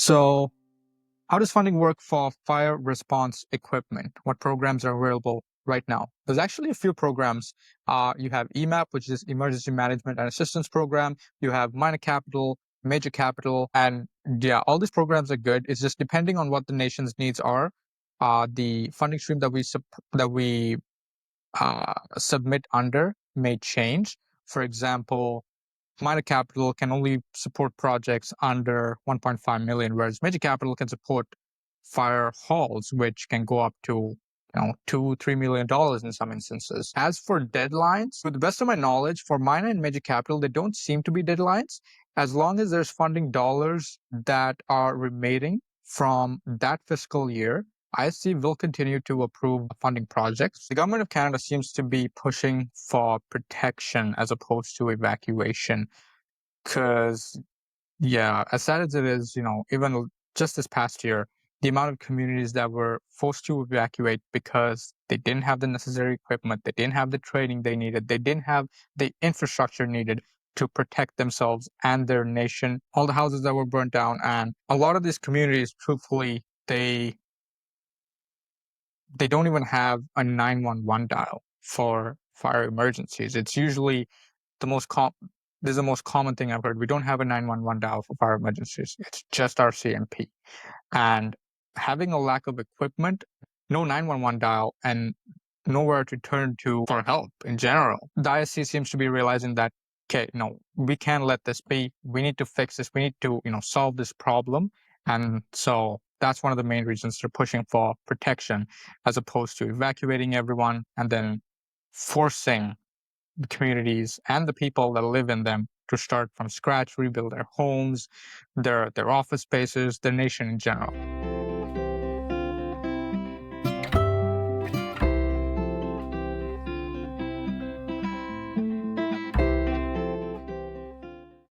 So, how does funding work for fire response equipment? What programs are available right now? There's actually a few programs. You have EMAP, which is Emergency Management and Assistance Program. You have minor capital, major capital, and yeah, all these programs are good. It's just depending on what the nation's needs are. The funding stream that we submit under may change. For example, minor capital can only support projects under 1.5 million, whereas major capital can support fire halls, which can go up to $2-3 million in some instances. As for deadlines, to the best of my knowledge, for minor and major capital, they don't seem to be deadlines. As long as there's funding dollars that are remaining from that fiscal year, ISC will continue to approve funding projects. The government of Canada seems to be pushing for protection as opposed to evacuation. Because, yeah, as sad as it is, even just this past year, the amount of communities that were forced to evacuate because they didn't have the necessary equipment, they didn't have the training they needed, they didn't have the infrastructure needed to protect themselves and their nation, all the houses that were burnt down. And a lot of these communities, truthfully, they don't even have a 911 dial for fire emergencies. It's usually this is the most common thing I've heard. We don't have a 911 dial for fire emergencies. It's just our CMP. And having a lack of equipment, no 911 dial, and nowhere to turn to for help in general, the ISC seems to be realizing that, okay, no, we can't let this be. We need to fix this. We need to, solve this problem. And so that's one of the main reasons they're pushing for protection as opposed to evacuating everyone and then forcing the communities and the people that live in them to start from scratch, rebuild their homes, their office spaces, their nation in general.